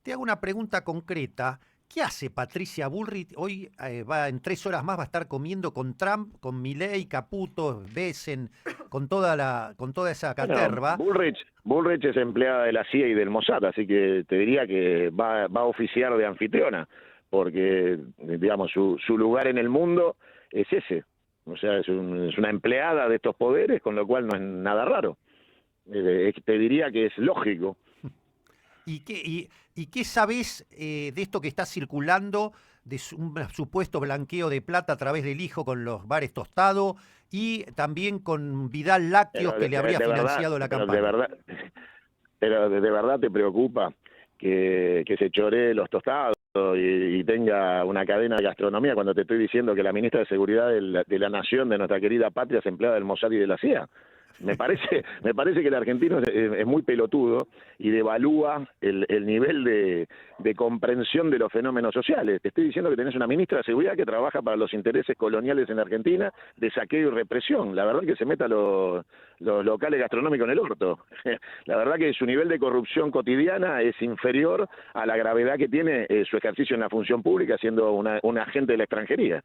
Te hago una pregunta concreta. ¿Qué hace Patricia Bullrich? Hoy en 3 horas más va a estar comiendo con Trump, con Milei, Caputo, Besen, con toda esa Bueno, caterva. Bullrich es empleada de la CIA y del Mossad, así que te diría que va a oficiar de anfitriona, porque, digamos, su lugar en el mundo es ese. O sea, es una empleada de estos poderes, con lo cual no es nada raro. Te diría que es lógico. ¿Y qué sabés de esto que está circulando, de un supuesto blanqueo de plata a través del hijo con los bares Tostado y también con Vidal Lácteos Pero que le habría de verdad, financiado la pero de campaña? verdad, pero de verdad te preocupa que se choree los tostados y tenga una cadena de gastronomía cuando te estoy diciendo que la ministra de Seguridad de la Nación, de nuestra querida patria, es empleada del Mossad y de la CIA. Me parece que el argentino es muy pelotudo y devalúa el nivel de comprensión de los fenómenos sociales. Te estoy diciendo que tenés una ministra de Seguridad que trabaja para los intereses coloniales en Argentina, de saqueo y represión. La verdad que se meta los locales gastronómicos en el orto. La verdad que su nivel de corrupción cotidiana es inferior a la gravedad que tiene su ejercicio en la función pública siendo un agente de la extranjería.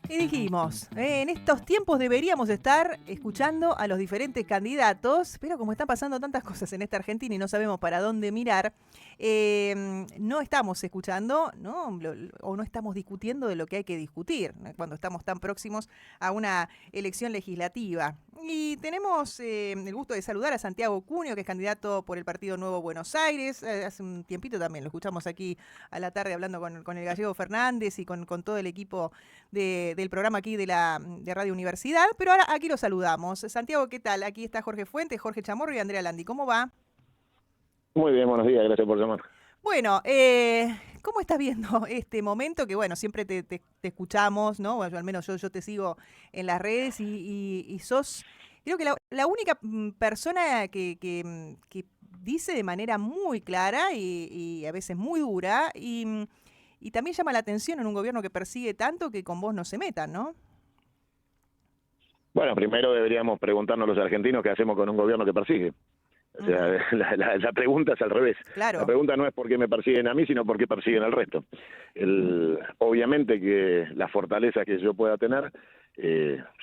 Y dijimos, en estos tiempos deberíamos estar escuchando a los diferentes candidatos, pero como están pasando tantas cosas en esta Argentina y no sabemos para dónde mirar, no estamos escuchando, ¿no? O no estamos discutiendo de lo que hay que discutir, ¿no? Cuando estamos tan próximos a una elección legislativa. Y tenemos el gusto de saludar a Santiago Cunio, que es candidato por el Partido Nuevo Buenos Aires. Hace un tiempito también lo escuchamos aquí a la tarde hablando con el gallego Fernández y con todo el equipo del programa aquí de Radio Universidad, pero ahora aquí lo saludamos. Santiago, ¿qué tal? Aquí está Jorge Fuentes, Jorge Chamorro y Andrea Landi. ¿Cómo va? Muy bien, buenos días, gracias por llamar. Bueno, ¿cómo estás viendo este momento? Que bueno, siempre te escuchamos, ¿no? Bueno, al menos yo te sigo en las redes y sos, creo que la única persona que dice de manera muy clara y a veces muy dura y también llama la atención en un gobierno que persigue tanto que con vos no se metan, ¿no? Bueno, primero deberíamos preguntarnos los argentinos qué hacemos con un gobierno que persigue. O sea, Ujú. la pregunta es al revés. La Claro. pregunta no es por qué me persiguen a mí, sino por qué persiguen al resto. Obviamente que las fortalezas que yo pueda tener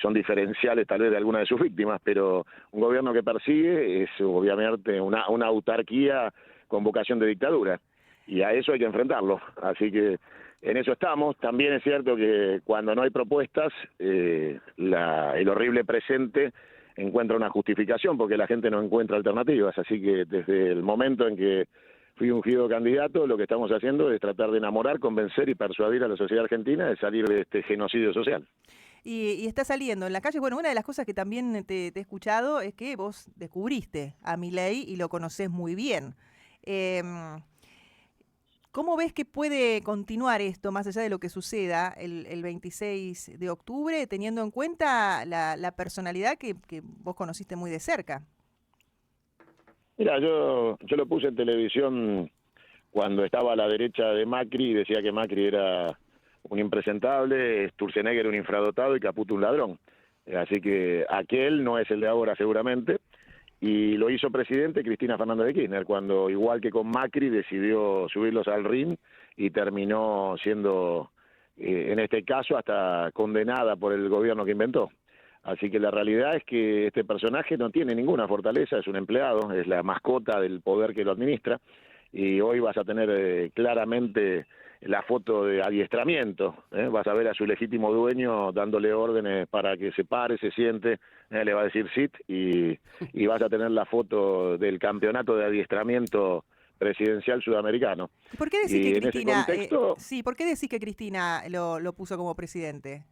son diferenciales tal vez de alguna de sus víctimas, pero un gobierno que persigue es obviamente una autarquía con vocación de dictadura. Y a eso hay que enfrentarlo. Así que en eso estamos. También es cierto que cuando no hay propuestas, el horrible presente encuentra una justificación porque la gente no encuentra alternativas. Así que desde el momento en que fui ungido candidato, lo que estamos haciendo es tratar de enamorar, convencer y persuadir a la sociedad argentina de salir de este genocidio social. Y está saliendo en la calle. Bueno, una de las cosas que también te he escuchado es que vos descubriste a Milei y lo conocés muy bien. Em, ¿Cómo ves que puede continuar esto, más allá de lo que suceda el 26 de octubre, teniendo en cuenta la personalidad que vos conociste muy de cerca? Mira, yo lo puse en televisión cuando estaba a la derecha de Macri y decía que Macri era un impresentable, Sturzenegger un infradotado y Caputo un ladrón. Así que aquel no es el de ahora seguramente, y lo hizo presidente Cristina Fernández de Kirchner, cuando igual que con Macri decidió subirlos al ring y terminó siendo, en este caso, hasta condenada por el gobierno que inventó. Así que la realidad es que este personaje no tiene ninguna fortaleza, es un empleado, es la mascota del poder que lo administra, y hoy vas a tener claramente la foto de adiestramiento, vas a ver a su legítimo dueño dándole órdenes para que se pare, se siente, le va a decir sit, y vas a tener la foto del campeonato de adiestramiento presidencial sudamericano. ¿Y por qué decís que Y en ese Cristina, contexto, sí, por qué decís que Cristina lo puso como presidente?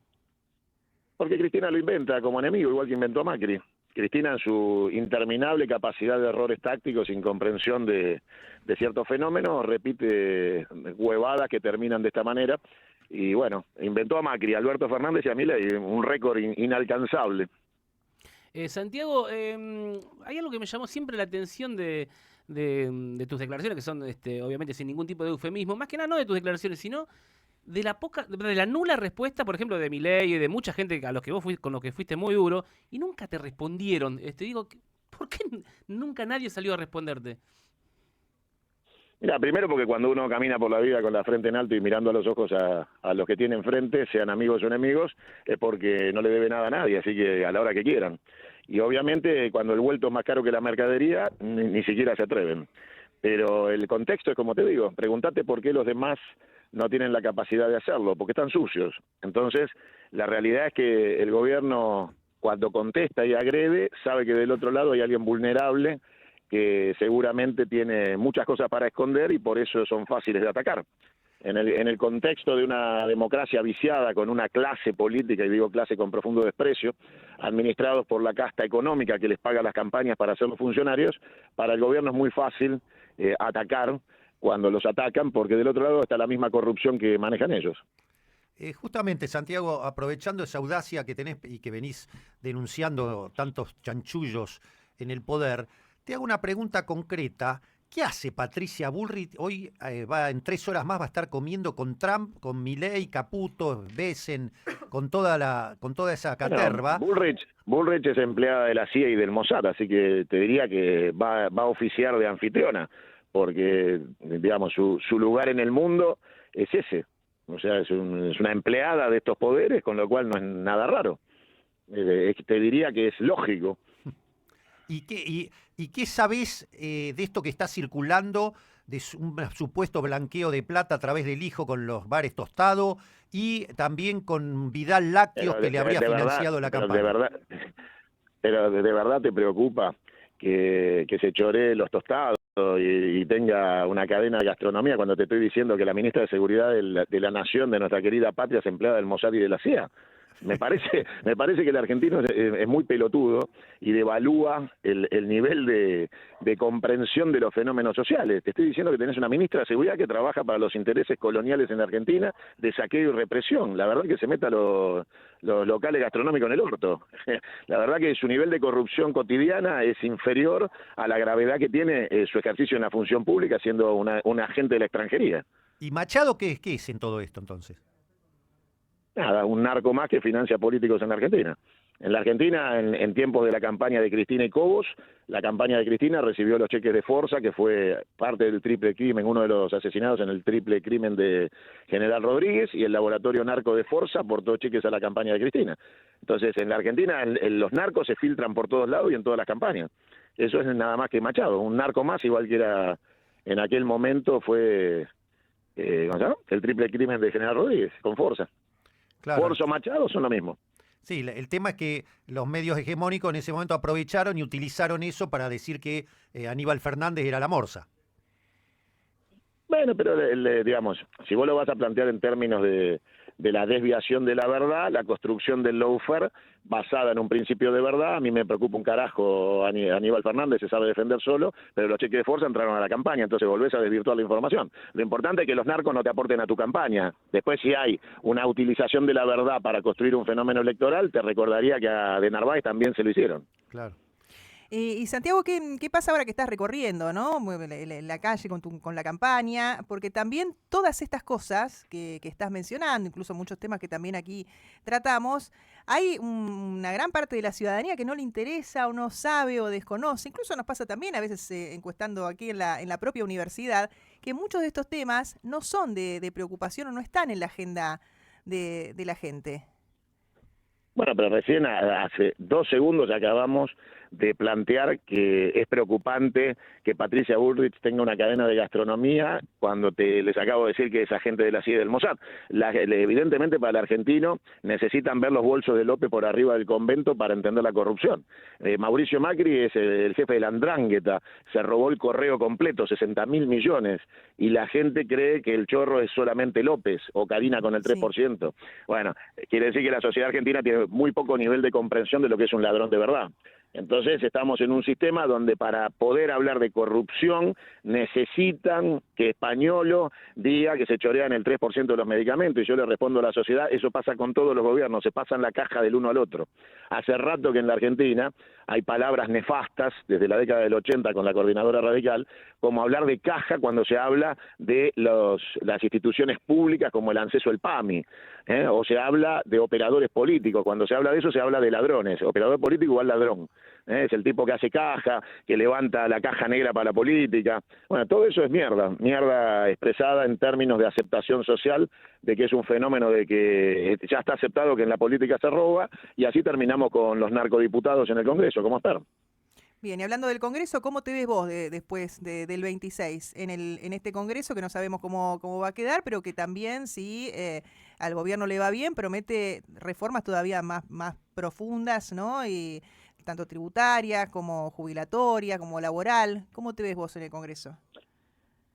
porque Cristina lo inventa como enemigo, igual que inventó a Macri. Cristina, en su interminable capacidad de errores tácticos, incomprensión de ciertos fenómenos, repite huevadas que terminan de esta manera. Y bueno, inventó a Macri, a Alberto Fernández y a Milei, un récord inalcanzable. Santiago, hay algo que me llamó siempre la atención de tus declaraciones, que son obviamente sin ningún tipo de eufemismo, más que nada no de tus declaraciones, sino de la nula respuesta, por ejemplo, de Milei y de mucha gente a los que con los que fuiste muy duro, y nunca te respondieron. Digo, ¿por qué nunca nadie salió a responderte? Mira, primero porque cuando uno camina por la vida con la frente en alto y mirando a los ojos a los que tienen frente, sean amigos o enemigos, es porque no le debe nada a nadie, así que a la hora que quieran. Y obviamente cuando el vuelto es más caro que la mercadería, ni siquiera se atreven. Pero el contexto es como te digo, pregúntate por qué los demás no tienen la capacidad de hacerlo, porque están sucios. Entonces, la realidad es que el gobierno, cuando contesta y agrede, sabe que del otro lado hay alguien vulnerable que seguramente tiene muchas cosas para esconder y por eso son fáciles de atacar. En el contexto de una democracia viciada con una clase política, y digo clase con profundo desprecio, administrados por la casta económica que les paga las campañas para ser los funcionarios, para el gobierno es muy fácil atacar cuando los atacan, porque del otro lado está la misma corrupción que manejan ellos. Justamente, Santiago, aprovechando esa audacia que tenés y que venís denunciando tantos chanchullos en el poder, te hago una pregunta concreta. ¿Qué hace Patricia Bullrich? Hoy en 3 horas más va a estar comiendo con Trump, con Milei, Caputo, Besen, con toda esa caterva. Bueno, Bullrich es empleada de la CIA y del Mossad, así que te diría que va a oficiar de anfitriona, porque digamos su lugar en el mundo es ese. O sea, es una empleada de estos poderes, con lo cual no es nada raro. Te diría que es lógico. ¿Y qué sabés de esto que está circulando, de un supuesto blanqueo de plata a través del hijo con los bares Tostado y también con Vidal Lácteos que le habría financiado la campaña? Pero de verdad te preocupa que se choree los tostados y tenga una cadena de gastronomía cuando te estoy diciendo que la ministra de Seguridad de la Nación, de nuestra querida patria, es empleada del Mossad y de la CIA. Me parece que el argentino es muy pelotudo y devalúa el nivel de comprensión de los fenómenos sociales. Te estoy diciendo que tenés una ministra de Seguridad que trabaja para los intereses coloniales en la Argentina, de saqueo y represión. La verdad que se meta los locales gastronómicos en el orto. La verdad que su nivel de corrupción cotidiana es inferior a la gravedad que tiene su ejercicio en la función pública siendo un agente de la extranjería. ¿Y Machado qué es en todo esto entonces? Nada, un narco más que financia políticos en la Argentina. En la Argentina, en tiempos de la campaña de Cristina y Cobos, la campaña de Cristina recibió los cheques de Forza, que fue parte del triple crimen, uno de los asesinados en el triple crimen de General Rodríguez, y el laboratorio narco de Forza aportó cheques a la campaña de Cristina. Entonces, en la Argentina, los narcos se filtran por todos lados y en todas las campañas. Eso es nada más que Machado, un narco más, igual que era en aquel momento fue ¿cómo se llama? El triple crimen de General Rodríguez, con Forza. Claro. Forza o Machado son lo mismo. Sí, el tema es que los medios hegemónicos en ese momento aprovecharon y utilizaron eso para decir que Aníbal Fernández era la morsa. Bueno, pero digamos, si vos lo vas a plantear en términos de la desviación de la verdad, la construcción del lawfare basada en un principio de verdad, a mí me preocupa un carajo Aníbal Fernández, se sabe defender solo, pero los cheques de Forza entraron a la campaña, entonces volvés a desvirtuar la información. Lo importante es que los narcos no te aporten a tu campaña. Después, si hay una utilización de la verdad para construir un fenómeno electoral, te recordaría que a De Narváez también se lo hicieron. Claro. Y Santiago, ¿qué pasa ahora que estás recorriendo, ¿no? La calle con la campaña? Porque también todas estas cosas que estás mencionando, incluso muchos temas que también aquí tratamos, hay una gran parte de la ciudadanía que no le interesa o no sabe o desconoce. Incluso nos pasa también a veces encuestando aquí en la propia universidad, que muchos de estos temas no son de preocupación o no están en la agenda de la gente. Bueno, pero recién hace 2 segundos acabamos de plantear que es preocupante que Patricia Bullrich tenga una cadena de gastronomía cuando les acabo de decir que es agente de la CIA y del Mossad. Evidentemente para el argentino necesitan ver los bolsos de López por arriba del convento para entender la corrupción. Mauricio Macri es el jefe de la Andrangheta, se robó el correo completo, 60.000 millones, y la gente cree que el chorro es solamente López o Karina con el 3%. Sí. Bueno, quiere decir que la sociedad argentina tiene muy poco nivel de comprensión de lo que es un ladrón de verdad. Entonces estamos en un sistema donde para poder hablar de corrupción necesitan que Españolo diga que se chorean el 3% de los medicamentos, y yo le respondo a la sociedad, eso pasa con todos los gobiernos, se pasan la caja del uno al otro. Hace rato que en la Argentina hay palabras nefastas, desde la década del 80 con la coordinadora radical, como hablar de caja cuando se habla de las instituciones públicas como el ANSES o el PAMI, o se habla de operadores políticos, cuando se habla de eso se habla de ladrones, operador político igual ladrón. es el tipo que hace caja, que levanta la caja negra para la política. Bueno, todo eso es mierda expresada en términos de aceptación social, de que es un fenómeno de que ya está aceptado que en la política se roba, y así terminamos con los narcodiputados en el Congreso, como espero. Bien, y hablando del Congreso, ¿cómo te ves vos después del 26 en este Congreso que no sabemos cómo va a quedar, pero que también, si al gobierno le va bien, promete reformas todavía más profundas, ¿no? Y tanto tributarias como jubilatorias, como laboral. ¿Cómo te ves vos en el Congreso?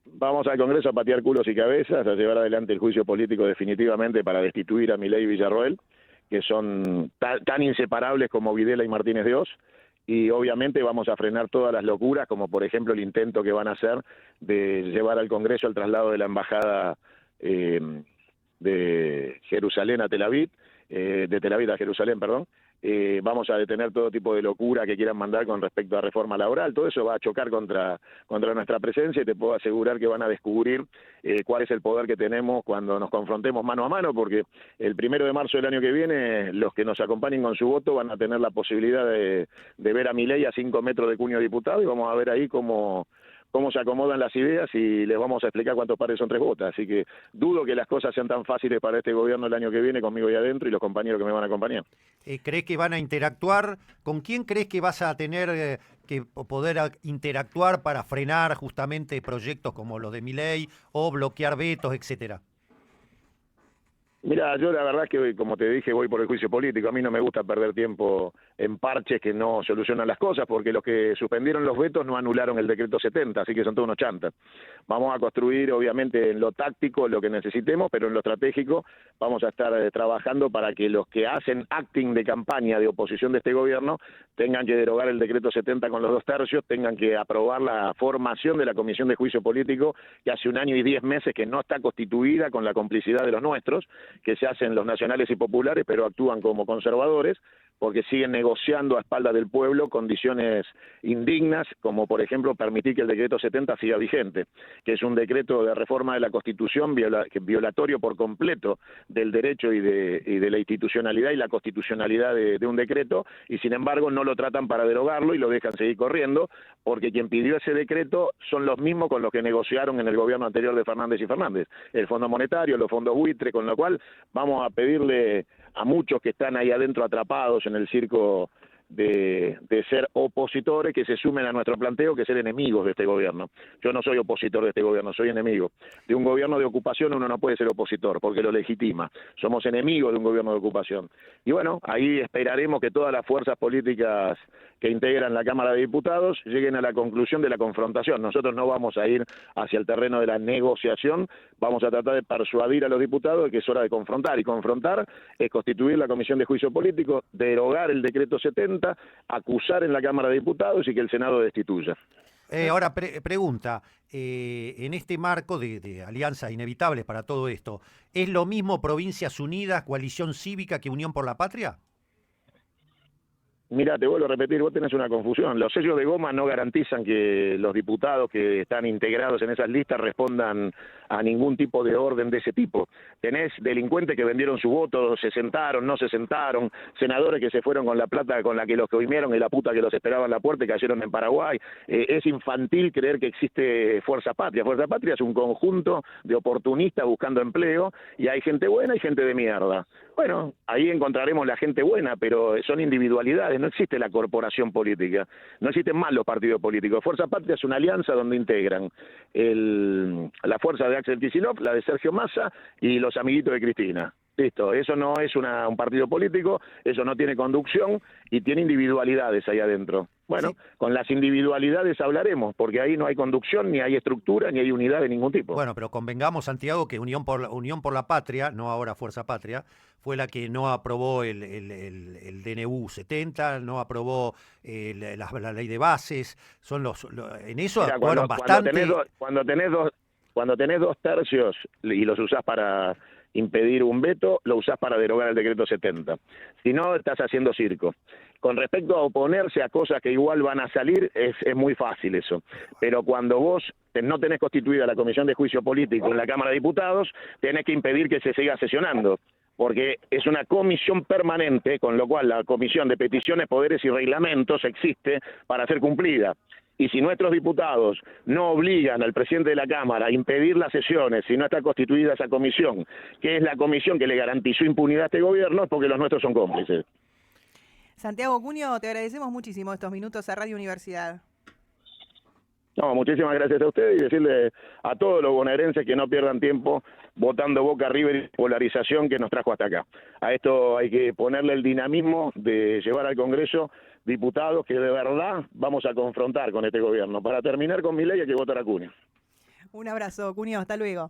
Vamos al Congreso a patear culos y cabezas, a llevar adelante el juicio político definitivamente para destituir a Milei y Villarroel, que son tan inseparables como Videla y Martínez de Oz. Y obviamente vamos a frenar todas las locuras, como por ejemplo el intento que van a hacer de llevar al Congreso el traslado de la embajada de Jerusalén a Tel Aviv, de Tel Aviv a Jerusalén, perdón. Vamos a detener todo tipo de locura que quieran mandar con respecto a reforma laboral. Todo eso va a chocar contra nuestra presencia, y te puedo asegurar que van a descubrir cuál es el poder que tenemos cuando nos confrontemos mano a mano, porque el 1 de marzo del año que viene los que nos acompañen con su voto van a tener la posibilidad de ver a Milei a 5 metros de cuño diputado, y vamos a ver ahí cómo se acomodan las ideas, y les vamos a explicar cuántos pares son 3 botas. Así que dudo que las cosas sean tan fáciles para este gobierno el año que viene, conmigo ahí adentro y los compañeros que me van a acompañar. ¿Crees que van a interactuar? ¿Con quién crees que vas a tener que poder interactuar para frenar justamente proyectos como los de Milei o bloquear vetos, etcétera? Mira, yo la verdad es que, como te dije, voy por el juicio político. A mí no me gusta perder tiempo en parches que no solucionan las cosas, porque los que suspendieron los vetos no anularon el decreto 70, así que son todos unos chantas. Vamos a construir, obviamente, en lo táctico lo que necesitemos, pero en lo estratégico vamos a estar trabajando para que los que hacen acting de campaña de oposición de este gobierno tengan que derogar el decreto 70 con los 2/3, tengan que aprobar la formación de la Comisión de Juicio Político, que hace 1 año y 10 meses que no está constituida, con la complicidad de los nuestros, que se hacen los nacionales y populares, pero actúan como conservadores, porque siguen negociando a espaldas del pueblo condiciones indignas, como por ejemplo permitir que el decreto 70 siga vigente, que es un decreto de reforma de la Constitución violatorio por completo del derecho y de la institucionalidad y la constitucionalidad de un decreto, y sin embargo no lo tratan para derogarlo y lo dejan seguir corriendo, porque quien pidió ese decreto son los mismos con los que negociaron en el gobierno anterior de Fernández y Fernández, el Fondo Monetario, los fondos buitre, con lo cual vamos a pedirle a muchos que están ahí adentro atrapados en el circo de ser opositores, que se sumen a nuestro planteo, que ser enemigos de este gobierno. Yo no soy opositor de este gobierno, soy enemigo. De un gobierno de ocupación uno no puede ser opositor, porque lo legitima. Somos enemigos de un gobierno de ocupación. Y bueno, ahí esperaremos que todas las fuerzas políticas que integran la Cámara de Diputados lleguen a la conclusión de la confrontación. Nosotros no vamos a ir hacia el terreno de la negociación, vamos a tratar de persuadir a los diputados de que es hora de confrontar, y confrontar es constituir la Comisión de Juicio Político, derogar el decreto 70, acusar en la Cámara de Diputados y que el Senado destituya. Ahora, pregunta, en este marco de alianzas inevitables para todo esto, ¿es lo mismo Provincias Unidas, Coalición Cívica, que Unión por la Patria? Mira, te vuelvo a repetir, vos tenés una confusión. Los sellos de goma no garantizan que los diputados que están integrados en esas listas respondan a ningún tipo de orden de ese tipo. Tenés delincuentes que vendieron su voto, se sentaron, no se sentaron, senadores que se fueron con la plata con la que los coimieron y la puta que los esperaba en la puerta y cayeron en Paraguay. Es infantil creer que existe Fuerza Patria. Fuerza Patria es un conjunto de oportunistas buscando empleo, y hay gente buena y gente de mierda. Bueno, ahí encontraremos la gente buena, pero son individualidades, no existe la corporación política, no existen más los partidos políticos. Fuerza Patria es una alianza donde integran la fuerza de Axel Kicillof, la de Sergio Massa y los amiguitos de Cristina. Listo, eso no es un partido político, eso no tiene conducción y tiene individualidades ahí adentro. Bueno, sí, con las individualidades hablaremos, porque ahí no hay conducción, ni hay estructura, ni hay unidad de ningún tipo. Bueno, pero convengamos, Santiago, que Unión por la Patria, no ahora Fuerza Patria, fue la que no aprobó el DNU 70, no aprobó la ley de bases, en eso Mira, actuaron bastante. Cuando tenés 2/3 y los usás para impedir un veto, lo usás para derogar el decreto 70. Si no, estás haciendo circo. Con respecto a oponerse a cosas que igual van a salir, es muy fácil eso. Pero cuando vos no tenés constituida la Comisión de Juicio Político en la Cámara de Diputados, tenés que impedir que se siga sesionando. porque es una comisión permanente, con lo cual la Comisión de Peticiones, Poderes y Reglamentos existe para ser cumplida. Y si nuestros diputados no obligan al presidente de la Cámara a impedir las sesiones si no está constituida esa comisión, que es la comisión que le garantizó impunidad a este gobierno, es porque los nuestros son cómplices. Santiago Cunio, te agradecemos muchísimo estos minutos a Radio Universidad. No, muchísimas gracias a ustedes y decirle a todos los bonaerenses que no pierdan tiempo votando Boca River y polarización que nos trajo hasta acá. A esto hay que ponerle el dinamismo de llevar al Congreso diputados que de verdad vamos a confrontar con este gobierno. Para terminar con mi ley hay que votar a Cunio. Un abrazo, Cunio, hasta luego.